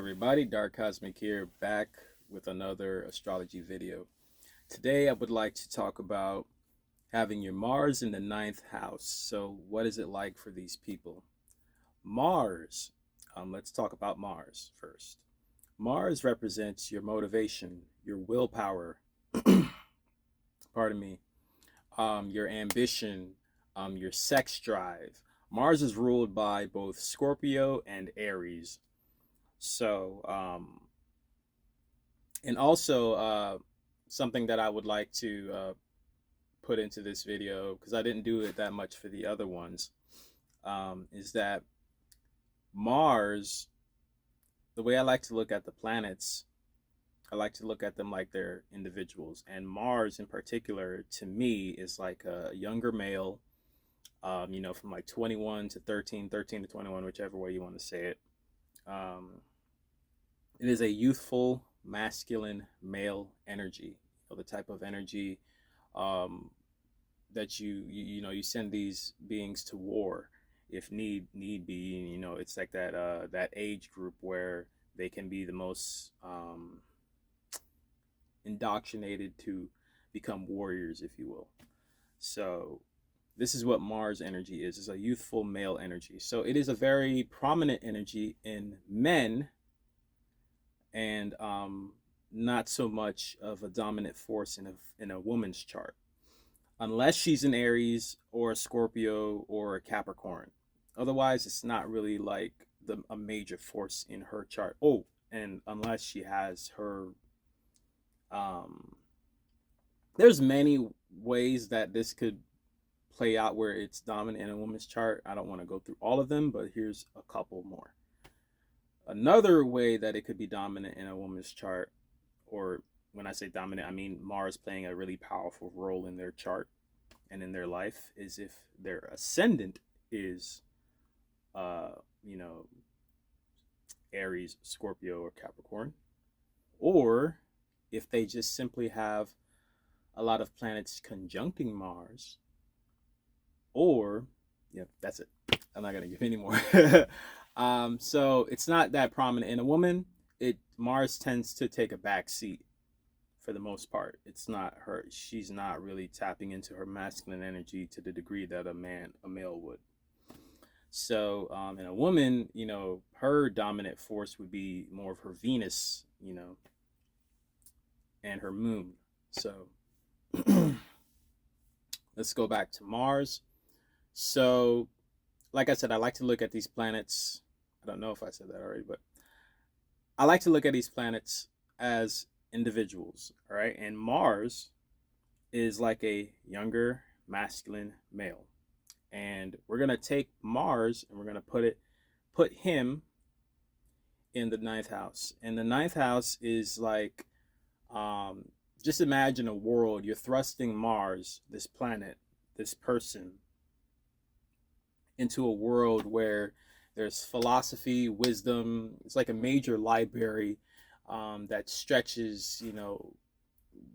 everybody? Dark Cosmic here, back with another astrology video. Today I would like to talk about having your Mars in the ninth house. So what is it like for these people? Mars, let's talk about Mars first. Mars represents your motivation, your willpower, pardon me, your ambition, your sex drive. Mars is ruled by both Scorpio and Aries. So, and also something that I would like to put into this video, because I didn't do it that much for the other ones, is that Mars, the way I like to look at the planets, I like to look at them like they're individuals. And Mars in particular, to me, is like a younger male, from like 21 to 13, 13 to 21, whichever way you want to say it. It is a youthful, masculine, male energy, the type of energy um, that you send these beings to war if need be. It's like that age group where they can be the most indoctrinated to become warriors, if you will. So this is what Mars energy is a youthful male energy. So it is a very prominent energy in men, and not so much of a dominant force in a woman's chart, unless she's an Aries or a Scorpio or a Capricorn. Otherwise, it's not really like a major force in her chart. Oh, and unless she has her, there's many ways that this could play out where it's dominant in a woman's chart. I don't want to go through all of them, but here's a couple more. Another way that it could be dominant in a woman's chart, or when I say dominant, I mean Mars playing a really powerful role in their chart and in their life, is if their ascendant is, uh, you know, Aries, Scorpio, or Capricorn, or if they just simply have a lot of planets conjuncting Mars, or, yeah, that's it. I'm not gonna give any more. So it's not that prominent in a woman. Mars tends to take a back seat for the most part. It's not her. She's not really tapping into her masculine energy to the degree that a male would. So in a woman, her dominant force would be more of her Venus, and her moon. So let's go back to Mars. So, like I said, I like to look at these planets. I don't know if I said that already, but I like to look at these planets as individuals, all right? And Mars is like a younger masculine male. And we're going to take Mars and we're going to put him in the ninth house. And the ninth house is like, just imagine a world. You're thrusting Mars, this planet, this person, into a world where there's philosophy, wisdom. It's like a major library that stretches,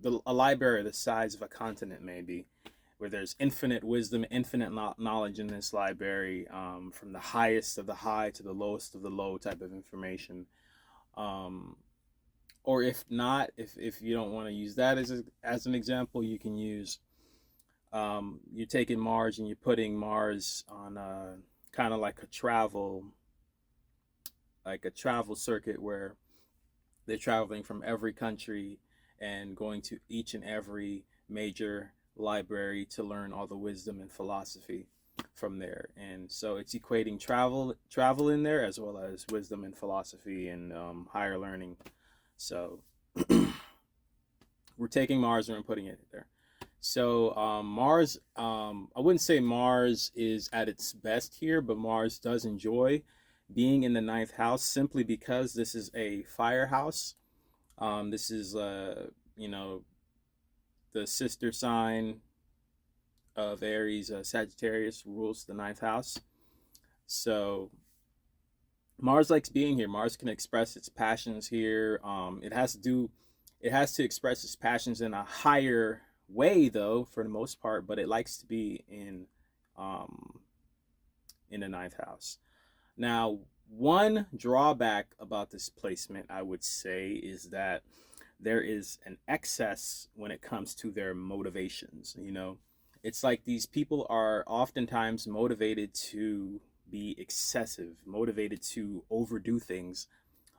a library the size of a continent, maybe, where there's infinite wisdom, infinite knowledge in this library, from the highest of the high to the lowest of the low type of information. Or if not, if you don't want to use that as an example, you can use, you're taking Mars and you're putting Mars on kind of like a travel circuit where they're traveling from every country and going to each and every major library to learn all the wisdom and philosophy from there. And so it's equating travel in there, as well as wisdom and philosophy and higher learning. So we're taking Mars and we're putting it there. So Mars, I wouldn't say Mars is at its best here, but Mars does enjoy being in the ninth house simply because this is a fire house. This is, the sister sign of Aries, Sagittarius, rules the ninth house. So Mars likes being here. Mars can express its passions here. It has to express its passions in a higher way, though, for the most part, but it likes to be in the ninth house. Now, One drawback about this placement, I would say, is that there is an excess when it comes to their motivations. It's like these people are oftentimes motivated to be excessive, motivated to overdo things,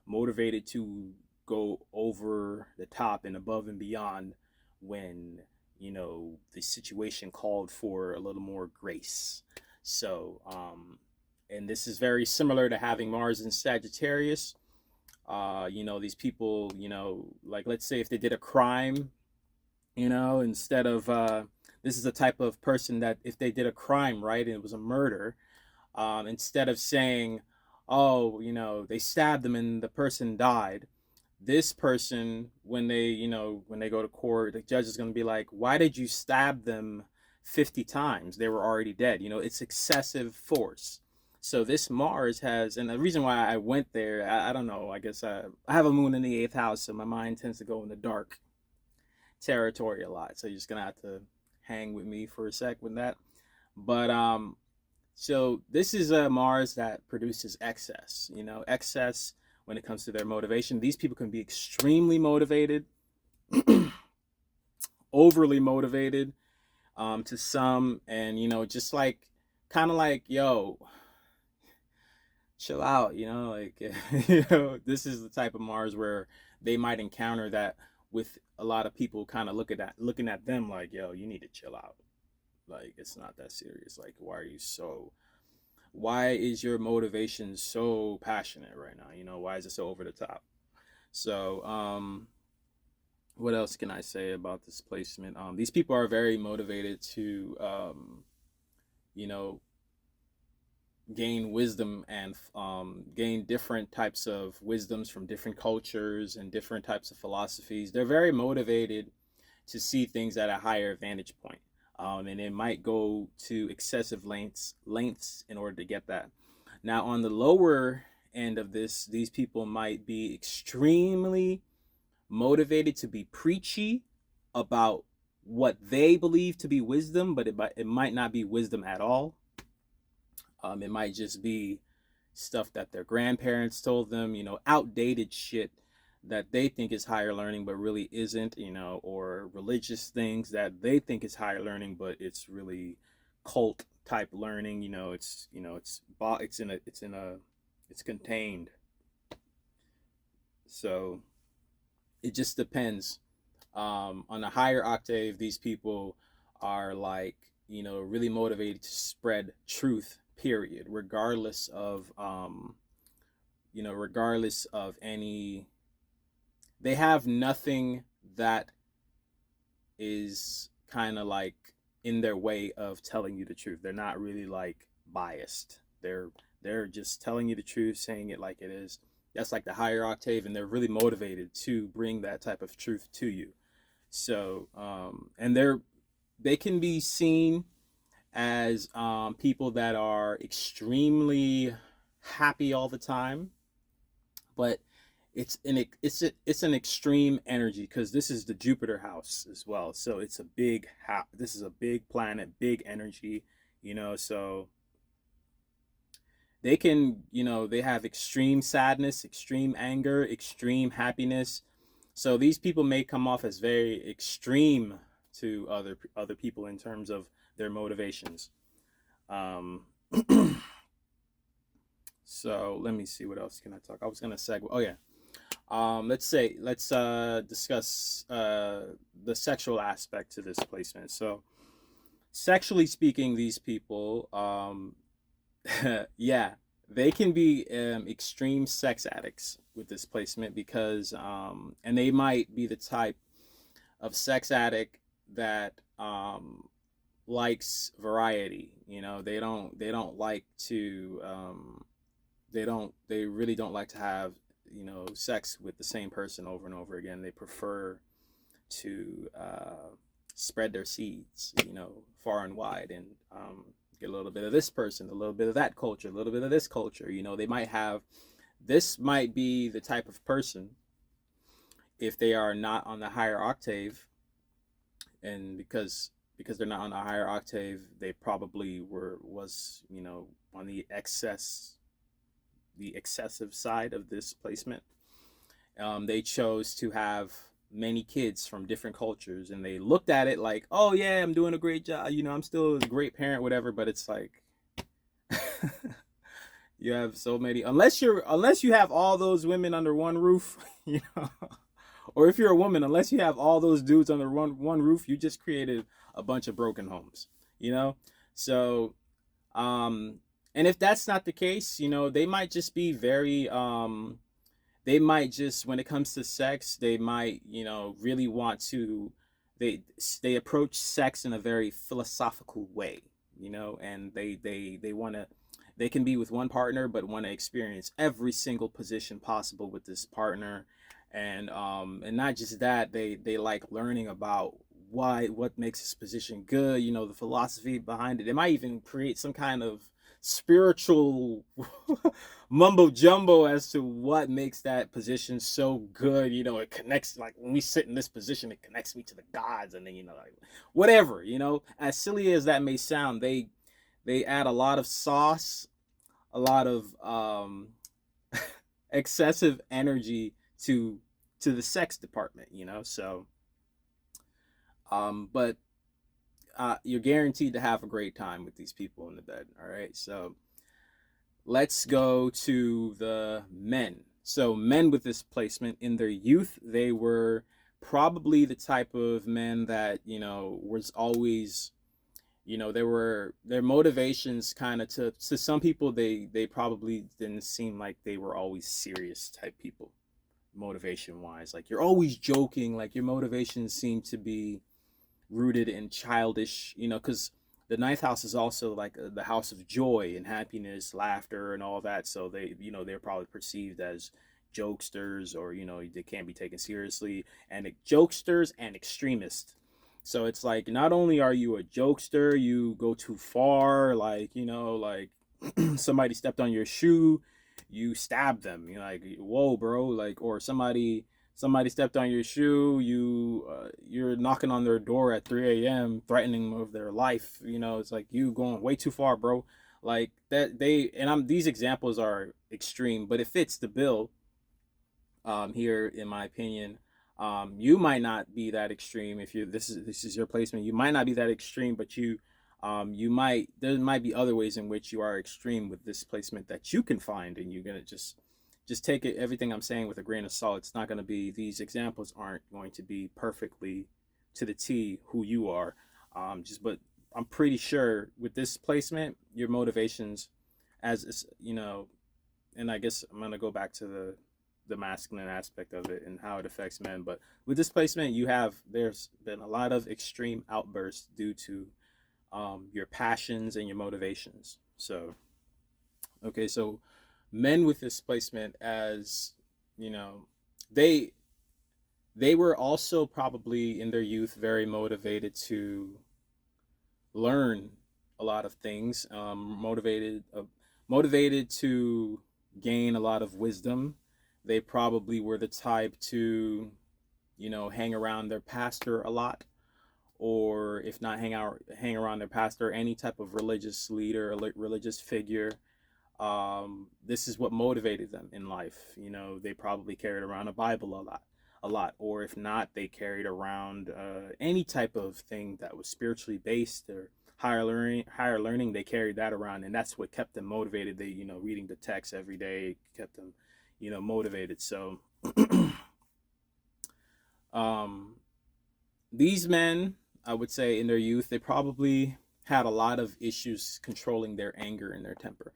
motivated to go over the top and above and beyond when the situation called for a little more grace. So and this is very similar to having Mars in Sagittarius. These people, like, let's say if they did a crime, instead of this is the type of person that if they did a crime, right, and it was a murder, instead of saying, oh, they stabbed them and the person died, this person, when they go to court, the judge is going to be like, why did you stab them 50 times? They were already dead. It's excessive force. So this Mars has, and the reason why I went there, I don't know, I guess I have a moon in the eighth house, so my mind tends to go in the dark territory a lot. So you're just going to have to hang with me for a sec with that. But so this is a Mars that produces excess, excess when it comes to their motivation. These people can be extremely motivated, overly motivated to some, and just like kind of like, yo, chill out, like this is the type of Mars where they might encounter that with a lot of people kind of looking at them like, yo, you need to chill out. Like, it's not that serious. Like, why is your motivation so passionate right now? Why is it so over the top? So what else can I say about this placement? These people are very motivated to you know gain wisdom and gain different types of wisdoms from different cultures and different types of philosophies. They're very motivated to see things at a higher vantage point. And it might go to excessive lengths in order to get that. Now, on the lower end of this, these people might be extremely motivated to be preachy about what they believe to be wisdom, but it might not be wisdom at all. It might just be stuff that their grandparents told them, outdated shit that they think is higher learning but really isn't, or religious things that they think is higher learning but it's really cult type learning. It's contained. So it just depends. On a higher octave, these people are like, really motivated to spread truth, period, regardless of any. They have nothing that is kind of like in their way of telling you the truth. They're not really like biased. They're just telling you the truth, saying it like it is. That's like the higher octave, and they're really motivated to bring that type of truth to you. So, and they can be seen as people that are extremely happy all the time, but it's an extreme energy because this is the Jupiter house as well. So it's a big house. This is a big planet, big energy. So they can, they have extreme sadness, extreme anger, extreme happiness. So these people may come off as very extreme to other people in terms of their motivations. Um, so let me see, what else can I talk. I was gonna segue. Oh yeah. Let's discuss the sexual aspect to this placement. So sexually speaking, these people, yeah, they can be extreme sex addicts with this placement because, and they might be the type of sex addict that likes variety. They don't like to, they really don't like to have, sex with the same person over and over again. They prefer to spread their seeds, far and wide, and get a little bit of this person, a little bit of that culture, a little bit of this culture. This might be the type of person, if they are not on the higher octave, and because they're not on a higher octave, they probably was on the excess the excessive side of this placement. They chose to have many kids from different cultures, and they looked at it like, oh yeah, I'm doing a great job, I'm still a great parent, whatever. But it's like, you have so many, unless you have all those women under one roof, you know. Or if you're a woman, unless you have all those dudes under one roof, you just created a bunch of broken homes, you know. So um and if that's not the case, they might just be very they might just, when it comes to sex, they might, really want to, they they approach sex in a very philosophical way, and they want to, they can be with one partner but want to experience every single position possible with this partner. And not just that, they like learning about what makes this position good, the philosophy behind it. It might even create some kind of spiritual mumbo jumbo as to what makes that position so good. It connects, like when we sit in this position, it connects me to the gods. And then, like whatever, as silly as that may sound, they add a lot of sauce, a lot of excessive energy to the sex department, so but you're guaranteed to have a great time with these people in the bed. All right, so let's go to the men. So men with this placement in their youth, they were probably the type of men that, was always, they were, their motivations kind of, to some people, they probably didn't seem like they were always serious type people, motivation wise. Like, you're always joking, like your motivations seem to be rooted in childish, because the ninth house is also like the house of joy and happiness, laughter, and all that. So they, they're probably perceived as jokesters, or they can't be taken seriously, and jokesters and extremists. So it's like, not only are you a jokester, you go too far. Like, like somebody stepped on your shoe, you stab them. You're like, whoa, bro. Like, or somebody stepped on your shoe, you're knocking on their door at 3 a.m. threatening of their life. It's like, you going way too far, bro. Like that. These examples are extreme, but it fits the bill here, in my opinion. You might not be that extreme. If you this is your placement, you might not be that extreme, but you might, there might be other ways in which you are extreme with this placement that you can find, and you're gonna just take it, everything I'm saying, with a grain of salt. It's not going to be, these examples aren't going to be perfectly to the T who you are. But I'm pretty sure with this placement, your motivations, as and I guess I'm going to go back to the masculine aspect of it and how it affects men. But with this placement, there's been a lot of extreme outbursts due to your passions and your motivations. So, okay, so men with displacement, as you know they they were also probably in their youth very motivated to learn a lot of things, motivated to gain a lot of wisdom. They probably were the type to, hang around their pastor a lot, or if not hang around their pastor, any type of religious leader or religious figure. This is what motivated them in life. They probably carried around a Bible a lot, or if not, they carried around any type of thing that was spiritually based or higher learning. They carried that around, and that's what kept them motivated. They, reading the text every day kept them, motivated. So, um, these men, I would say, in their youth, they probably had a lot of issues controlling their anger and their temper.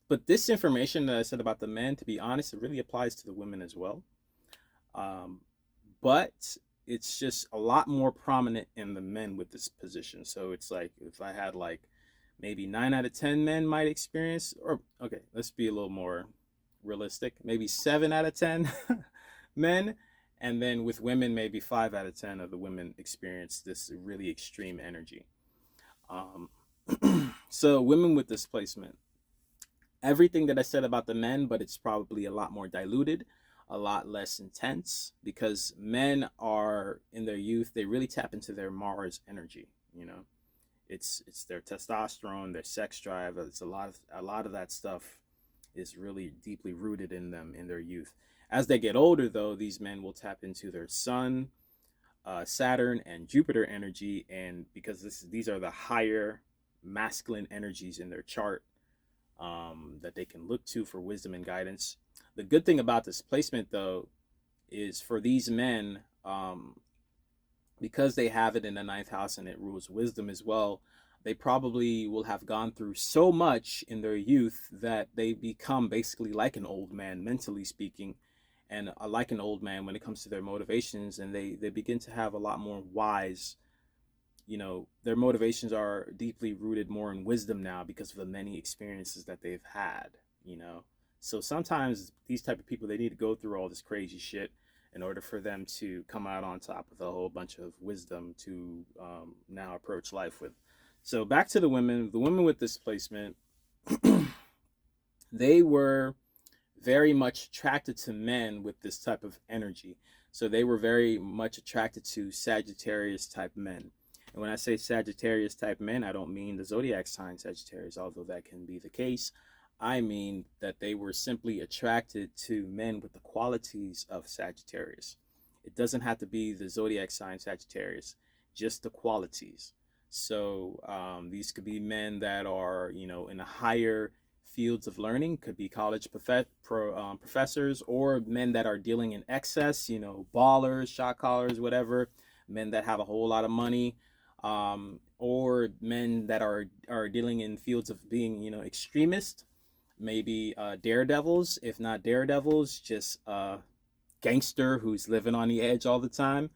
But this information that I said about the men, to be honest, it really applies to the women as well. Um, but it's just a lot more prominent in the men with this position. So it's like, if I had like maybe 9 out of 10 men might experience, or okay, let's be a little more realistic, maybe 7 out of 10 men. And then with women, maybe 5 out of 10 of the women experience this really extreme energy. Um, so women with displacement, everything that I said about the men, but it's probably a lot more diluted, a lot less intense, because men are in their youth, they really tap into their Mars energy. It's their testosterone, their sex drive. It's a lot of that stuff is really deeply rooted in them in their youth. As they get older, though, these men will tap into their sun, Saturn, and Jupiter energy, and because these are the higher masculine energies in their chart, that they can look to for wisdom and guidance. The good thing about this placement, though, is for these men, because they have it in the ninth house and it rules wisdom as well, they probably will have gone through so much in their youth that they become basically like an old man, mentally speaking, and like an old man when it comes to their motivations. And they begin to have a lot more wise, their motivations are deeply rooted more in wisdom now because of the many experiences that they've had, you know. So sometimes these type of people, they need to go through all this crazy shit in order for them to come out on top with a whole bunch of wisdom to now approach life with. So back to the women with displacement, they were very much attracted to men with this type of energy. So they were very much attracted to Sagittarius type men. And when I say Sagittarius type men, I don't mean the zodiac sign Sagittarius, although that can be the case. I mean that they were simply attracted to men with the qualities of Sagittarius. It doesn't have to be the zodiac sign Sagittarius, just the qualities. So these could be men that are, in a higher fields of learning, could be college professors, or men that are dealing in excess, ballers, shot callers, whatever, men that have a whole lot of money, or men that are dealing in fields of being, extremist, maybe daredevils, if not daredevils, just gangster who's living on the edge all the time.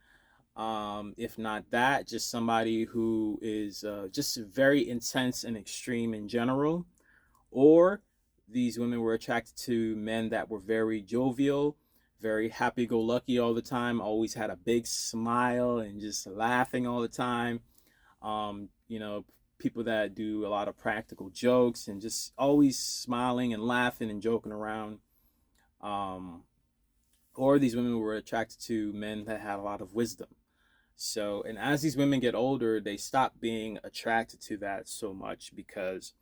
If not that, just somebody who is just very intense and extreme in general. Or these women were attracted to men that were very jovial, very happy go lucky all the time, always had a big smile and just laughing all the time. You know, people that do a lot of practical jokes and just always smiling and laughing and joking around. Um, or these women were attracted to men that had a lot of wisdom. So, and as these women get older, they stop being attracted to that so much because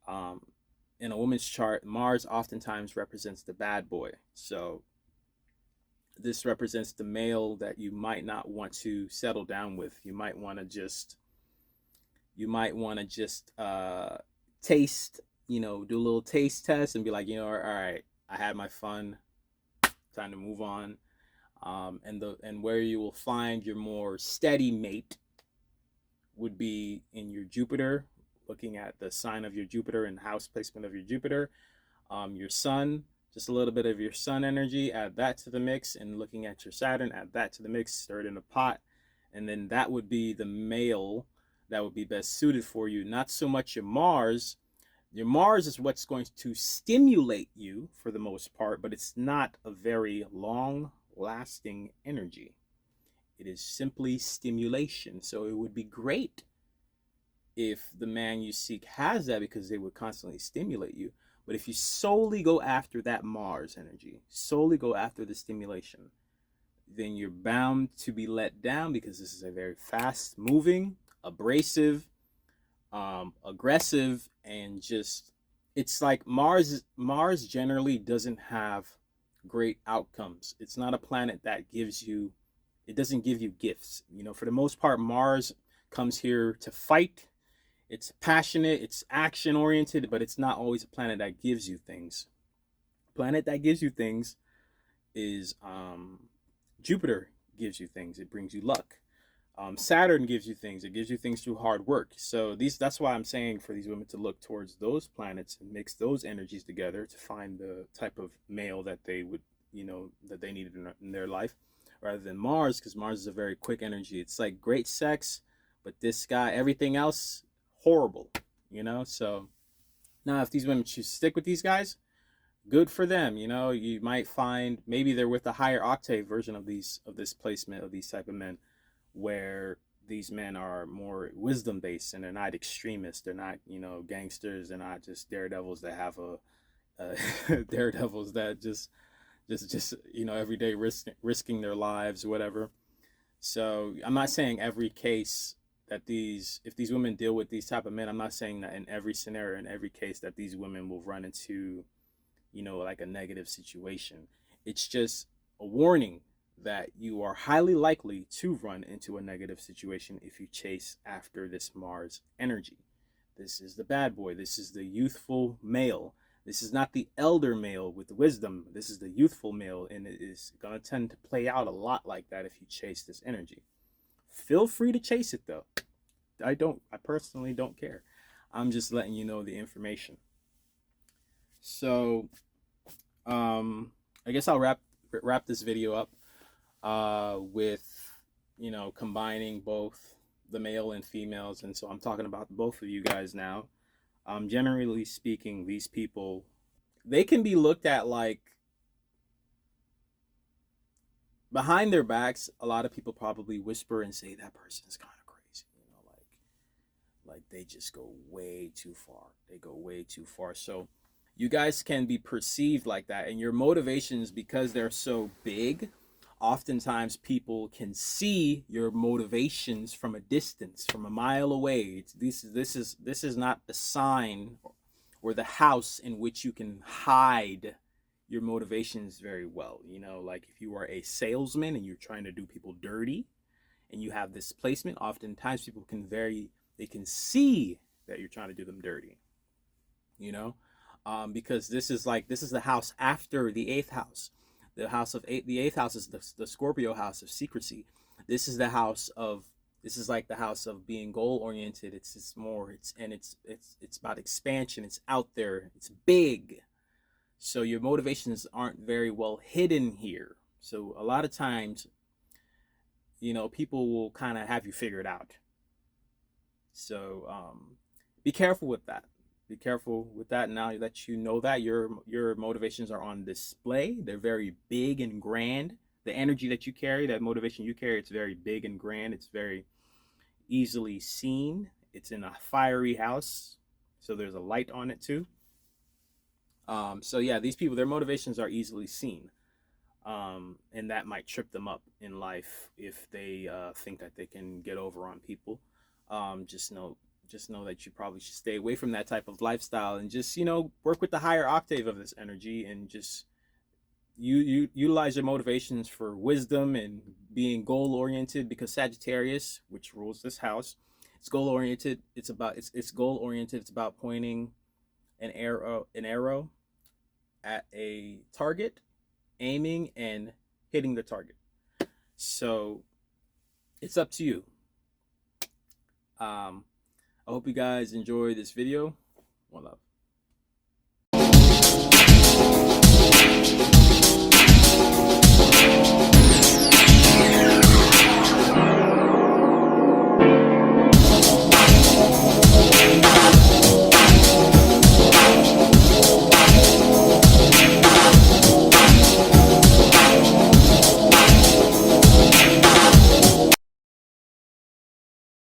um, in a woman's chart, Mars oftentimes represents the bad boy. So this represents the male that you might not want to settle down with. You might want to just taste, do a little taste test and be like, all right, I had my fun, time to move on. And where you will find your more steady mate would be in your Jupiter, looking at the sign of your Jupiter and house placement of your Jupiter. Your sun, just a little bit of your sun energy, add that to the mix, and looking at your Saturn, add that to the mix, stir it in a pot, and then that would be the male that would be best suited for you. Not so much your Mars. Your Mars is what's going to stimulate you for the most part, but it's not a very long lasting energy. It is simply stimulation. So it would be great if the man you seek has that because they would constantly stimulate you. But if you solely go after that Mars energy, solely go after the stimulation, then you're bound to be let down because this is a very fast moving, abrasive, aggressive, and just, it's like Mars generally doesn't have great outcomes. It's not a planet that it doesn't give you gifts. For the most part, Mars comes here to fight. It's passionate, it's action oriented, but it's not always a planet that gives you things. Planet that gives you things is Jupiter gives you things. It brings you luck. Saturn gives you things. It gives you things through hard work. So that's why I'm saying for these women to look towards those planets and mix those energies together to find the type of male that they would, that they needed in their life, rather than Mars, because Mars is a very quick energy. It's like great sex, but this guy, everything else, horrible. So now if these women choose to stick with these guys, good for them. You might find maybe they're with a higher octave version of this placement of these type of men, where these men are more wisdom based and they're not extremists, they're not gangsters, they're not just daredevils that have daredevils that just every day risking their lives or whatever. So I'm not saying every case that if these women deal with these type of men, I'm not saying that in every scenario, in every case, that these women will run into like a negative situation. It's just a warning that you are highly likely to run into a negative situation if you chase after this Mars energy. This is the bad boy. This is the youthful male. This is not the elder male with wisdom. This is the youthful male, and it is going to tend to play out a lot like that if you chase this energy. Feel free to chase it though. I personally don't care. I'm just letting you know the information. So, I guess I'll wrap this video up with combining both the male and females, and so I'm talking about both of you guys now. Generally speaking, these people, they can be looked at like behind their backs. A lot of people probably whisper and say that person's kind of crazy, like they just go way too far. They go way too far. So you guys can be perceived like that, and your motivations, because they're so big, oftentimes people can see your motivations from a distance, from a mile away. This is not a sign or the house in which you can hide your motivations very well. Like if you are a salesman and you're trying to do people dirty and you have this placement, oftentimes people they can see that you're trying to do them dirty, because this is the house after the eighth house. The eighth house is the Scorpio house of secrecy. This is like the house of being goal oriented. It's about expansion. It's out there. It's big. So your motivations aren't very well hidden here. So a lot of times, people will kind of have you figured out. So be careful with that. Be careful with that. Now that you know that your motivations are on display, they're very big and grand. The energy that you carry, that motivation you carry, it's very big and grand. It's very easily seen. It's in a fiery house, so there's a light on it too. So yeah, these people, their motivations are easily seen, and that might trip them up in life if they think that they can get over on people. Just know that you probably should stay away from that type of lifestyle and just work with the higher octave of this energy, and just you utilize your motivations for wisdom and being goal oriented, because Sagittarius, which rules this house, it's goal oriented. It's goal oriented. It's about pointing an arrow at a target, aiming and hitting the target. So it's up to you. I hope you guys enjoy this video. One love.